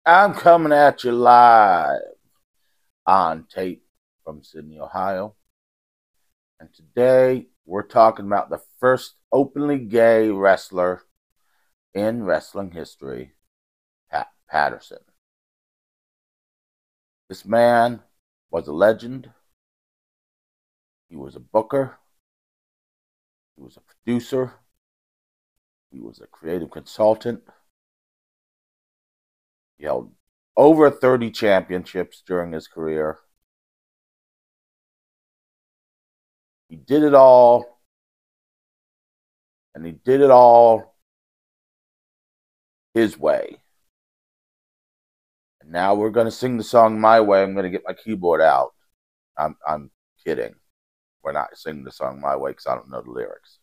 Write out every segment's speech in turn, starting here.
I'm coming at you live on tape from Sydney, Ohio. And today we're talking about the first openly gay wrestler in wrestling history, Patterson. This man was a legend. He was a booker. He was a producer. He was a creative consultant. He held over 30 championships during his career. He did it all, and he did it all his way. And now we're going to sing the song my way. I'm going to get my keyboard out. I'm kidding. We're not singing the song my way because I don't know the lyrics.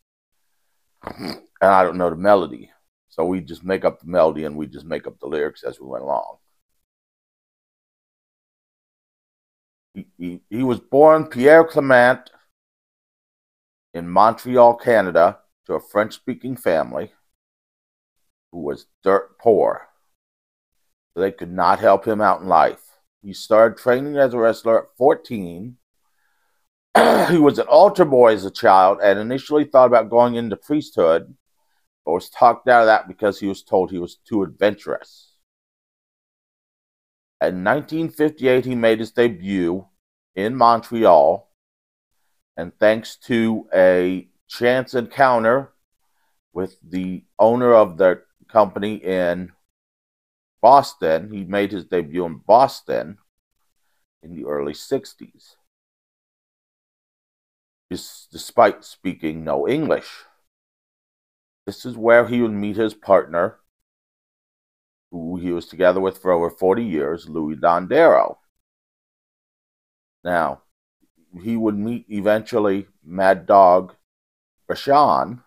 And I don't know the melody. So we just make up the melody and we just make up the lyrics as we went along. He was born Pierre Clement in Montreal, Canada, to a French-speaking family who was dirt poor. So they could not help him out in life. He started training as a wrestler at 14. He was an altar boy as a child and initially thought about going into priesthood, but was talked out of that because he was told he was too adventurous. In 1958, he made his debut in Montreal, and thanks to a chance encounter with the owner of the company in Boston, he made his debut in Boston in the early 60s, despite speaking no English. This is where he would meet his partner, who he was together with for over 40 years, Louis Dondero. Now, he would meet eventually Mad Dog Vachon,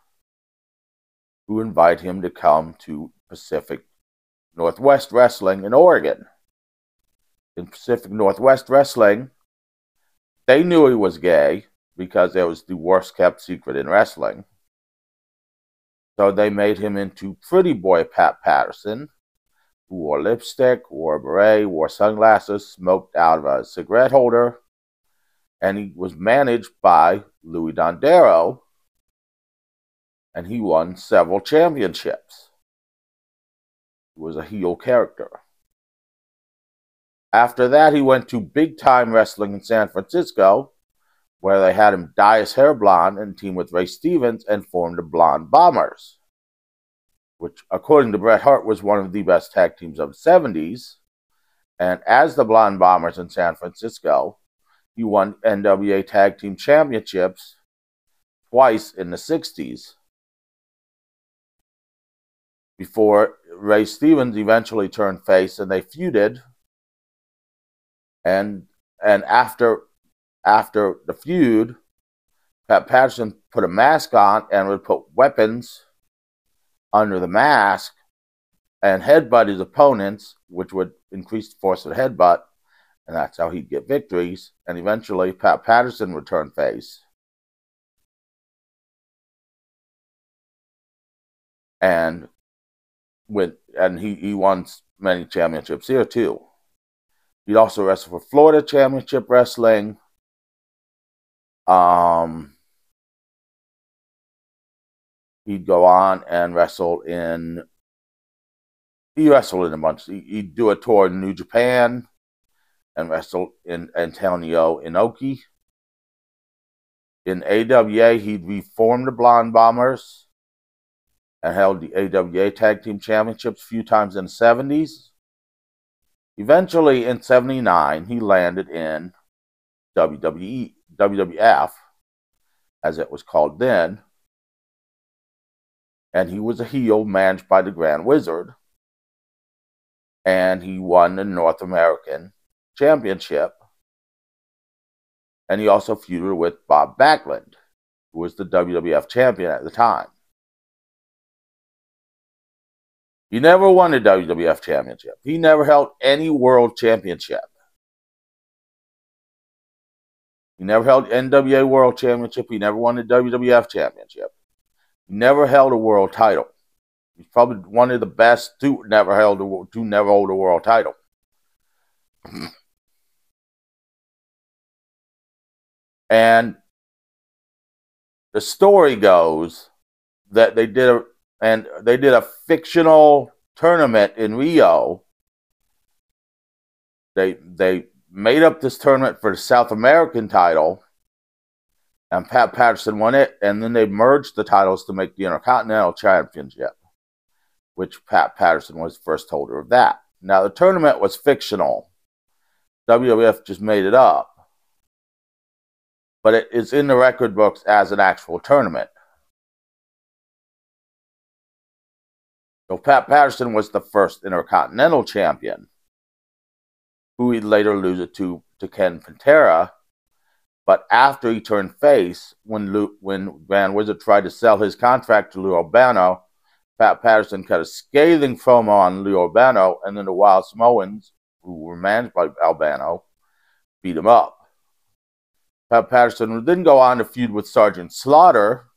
who invited him to come to Pacific Northwest Wrestling in Oregon. In Pacific Northwest Wrestling, they knew he was gay because it was the worst kept secret in wrestling. So they made him into Pretty Boy Pat Patterson, who wore lipstick, wore a beret, wore sunglasses, smoked out of a cigarette holder, and he was managed by Louis Dondero, and he won several championships. He was a heel character. After that, he went to Big Time Wrestling in San Francisco, where they had him dye his hair blonde and team with Ray Stevens and formed the Blonde Bombers, which, according to Bret Hart, was one of the best tag teams of the 70s. And as the Blonde Bombers in San Francisco, he won NWA Tag Team Championships twice in the 60s, before Ray Stevens eventually turned face and they feuded. And after the feud, Pat Patterson put a mask on and would put weapons under the mask and headbutt his opponents, which would increase the force of the headbutt, and that's how he'd get victories. And eventually, Pat Patterson would turn face. And he won many championships here too. He'd also wrestle for Florida Championship Wrestling. He'd go on and wrestle in. He wrestled in a bunch. He'd do a tour in New Japan and wrestle in Antonio Inoki. In AWA, he'd reformed the Blonde Bombers and held the AWA Tag Team Championships a few times in the 70s. Eventually, in 79, he landed in WWF, as it was called then, and he was a heel managed by the Grand Wizard, and he won the North American Championship, and he also feuded with Bob Backlund, who was the WWF champion at the time. He never won the WWF championship. He never held any world championship. He never held NWA World Championship. He never won the WWF Championship. He never held a world title. He's probably one of the best to never hold a world title. And the story goes that they did a fictional tournament in Rio. They made up this tournament for the South American title, and Pat Patterson won it, and then they merged the titles to make the Intercontinental Championship, which Pat Patterson was the first holder of that. Now, the tournament was fictional. WWF just made it up, but it is in the record books as an actual tournament. So Pat Patterson was the first Intercontinental Champion, who he'd later lose it to Ken Pantera. But after he turned face, when Van Wizard tried to sell his contract to Lou Albano, Pat Patterson cut a scathing promo on Lou Albano, and then the Wild Samoans, who were managed by Albano, beat him up. Pat Patterson would then go on to feud with Sergeant Slaughter,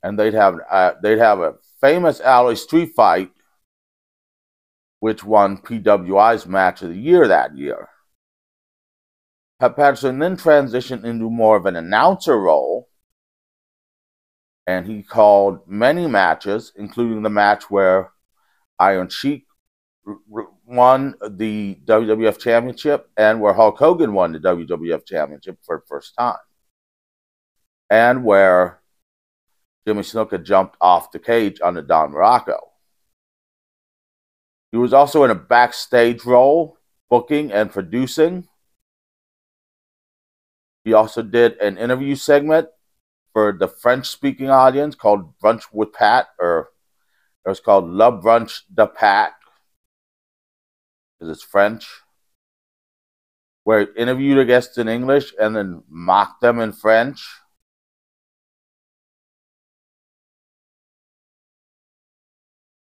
and they'd have a famous alley street fight, which won PWI's Match of the Year that year. Pat Patterson then transitioned into more of an announcer role, and he called many matches, including the match where Iron Sheik won the WWF Championship and where Hulk Hogan won the WWF Championship for the first time, and where Jimmy Snuka jumped off the cage on the Don Morocco. He was also in a backstage role, booking and producing. He also did an interview segment for the French-speaking audience called Brunch with Pat, or it was called Le Brunch de Pat, because it's French, where he interviewed a guest in English and then mocked them in French.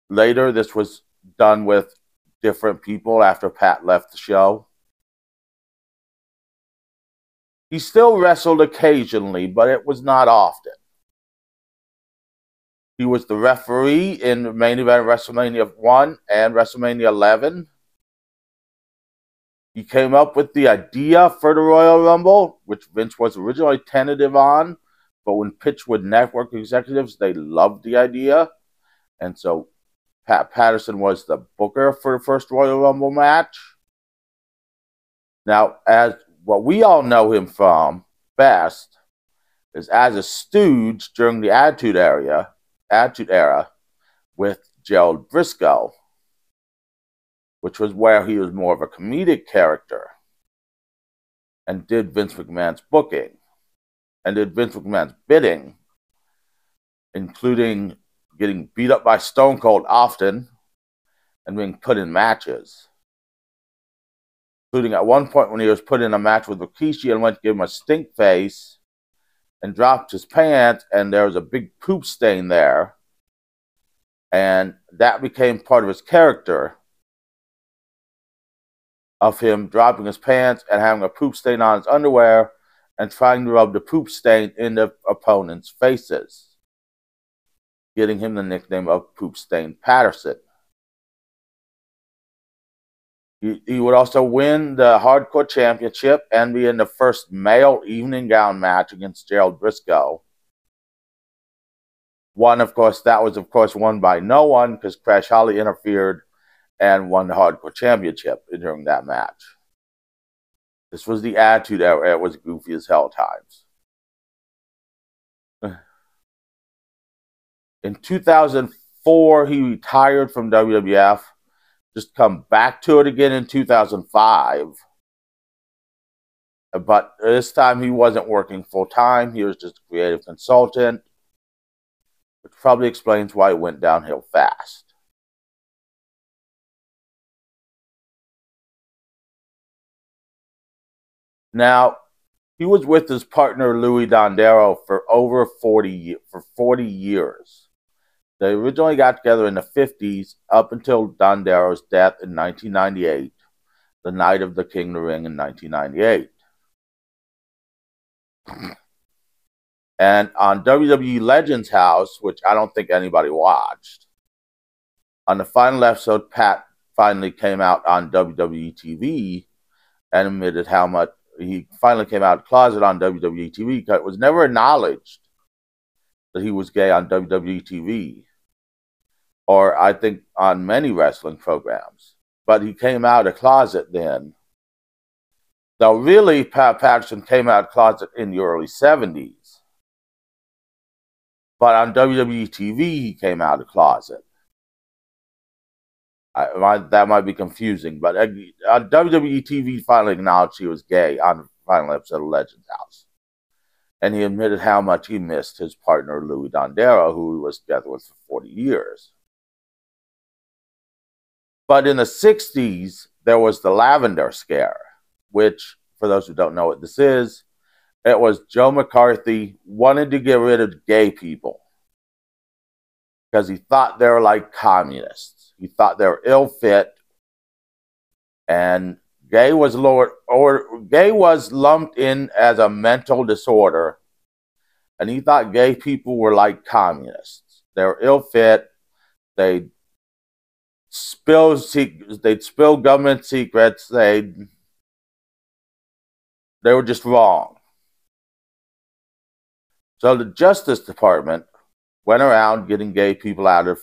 Later, this was done with different people after Pat left the show. He still wrestled occasionally, but it was not often. He was the referee in the main event of WrestleMania 1 and WrestleMania 11. He came up with the idea for the Royal Rumble, which Vince was originally tentative on, but when pitched with network executives, they loved the idea. And so Pat Patterson was the booker for the first Royal Rumble match. Now, as what we all know him from best is as a stooge during the Attitude Era with Gerald Briscoe, which was where he was more of a comedic character and did Vince McMahon's booking and did Vince McMahon's bidding, including getting beat up by Stone Cold often and being put in matches. Including at one point when he was put in a match with Rikishi and went to give him a stink face and dropped his pants, and there was a big poop stain there. And that became part of his character, of him dropping his pants and having a poop stain on his underwear and trying to rub the poop stain in the opponent's faces, getting him the nickname of Poop Stain Patterson. He would also win the Hardcore Championship and be in the first male evening gown match against Gerald Briscoe. That was won by no one because Crash Holly interfered and won the Hardcore Championship during that match. This was the Attitude Era. It was goofy as hell times. In 2004, he retired from WWF. Just come back to it again in 2005. But this time he wasn't working full-time. He was just a creative consultant, which probably explains why it went downhill fast. Now, he was with his partner Louis Dondero for over 40 years. They originally got together in the 50s up until Dondero's death in 1998, the night of the King of the Ring in 1998. And on WWE Legends House, which I don't think anybody watched, On the final episode, Pat finally came out on WWE TV and admitted how much he finally came out of the closet on WWE TV, because it was never acknowledged that he was gay on WWE TV, or I think on many wrestling programs. But he came out of the closet then. Though really, Pat Patterson came out of the closet in the early 70s. But on WWE TV, he came out of the closet. That might be confusing, but on WWE TV, finally acknowledged he was gay on the final episode of Legends House. And he admitted how much he missed his partner, Louis Dondero, who he was together with for 40 years. But in the 60s, there was the Lavender Scare, which, for those who don't know what this is, it was Joe McCarthy wanted to get rid of gay people because he thought they were like communists. He thought they were ill-fit, and gay was lumped in as a mental disorder, and he thought gay people were like communists. They were ill-fit. They'd spill government secrets. They were just wrong. So the Justice Department went around getting gay people out of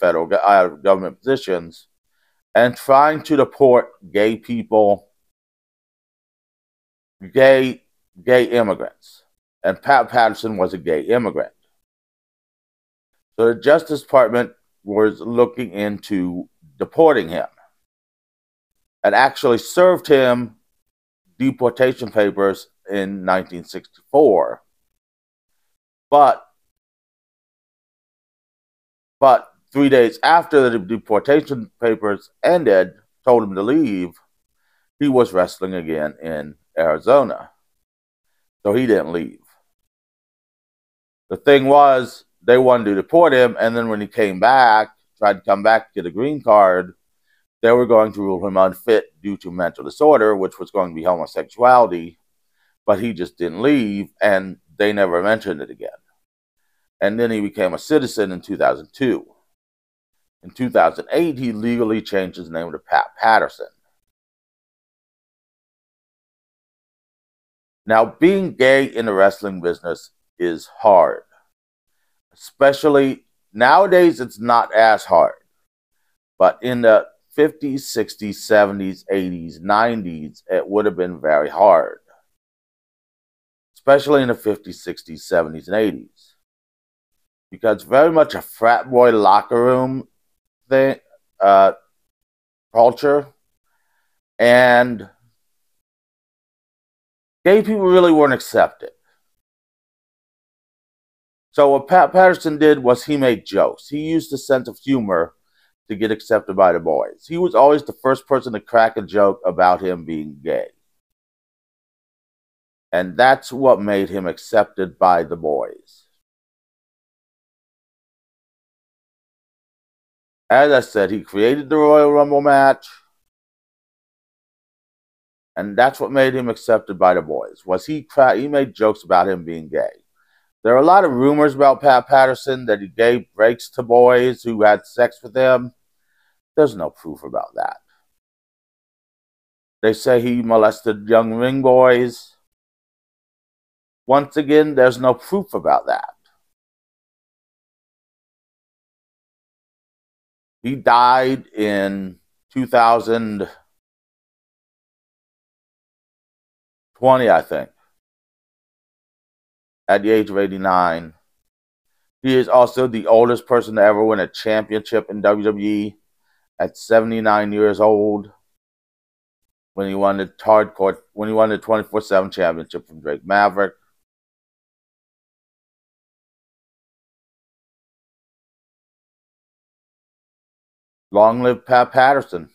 government positions and trying to deport gay people, gay immigrants. And Pat Patterson was a gay immigrant. So the Justice Department was looking into deporting him and actually served him deportation papers in 1964. But 3 days after the deportation papers ended, told him to leave, he was wrestling again in Arizona. So he didn't leave. The thing was, they wanted to deport him, and then when he came back, tried to come back to get a green card, they were going to rule him unfit due to mental disorder, which was going to be homosexuality, but he just didn't leave, and they never mentioned it again. And then he became a citizen in 2002. In 2008, he legally changed his name to Pat Patterson. Now, being gay in the wrestling business is hard. Especially nowadays, it's not as hard. But in the 50s, 60s, 70s, 80s, 90s, it would have been very hard. Especially in the 50s, 60s, 70s, and 80s. Because very much a frat boy locker room thing, culture, and gay people really weren't accepted. So what Pat Patterson did was he made jokes. He used a sense of humor to get accepted by the boys. He was always the first person to crack a joke about him being gay. And that's what made him accepted by the boys. As I said, he created the Royal Rumble match. And that's what made him accepted by the boys. Was he made jokes about him being gay. There are a lot of rumors about Pat Patterson that he gave breaks to boys who had sex with him. There's no proof about that. They say he molested young ring boys. Once again, there's no proof about that. He died in 2020, I think, at the age of 89. He is also the oldest person to ever win a championship in WWE at 79 years old when he won the 24/7 championship from Drake Maverick. Long live Pat Patterson.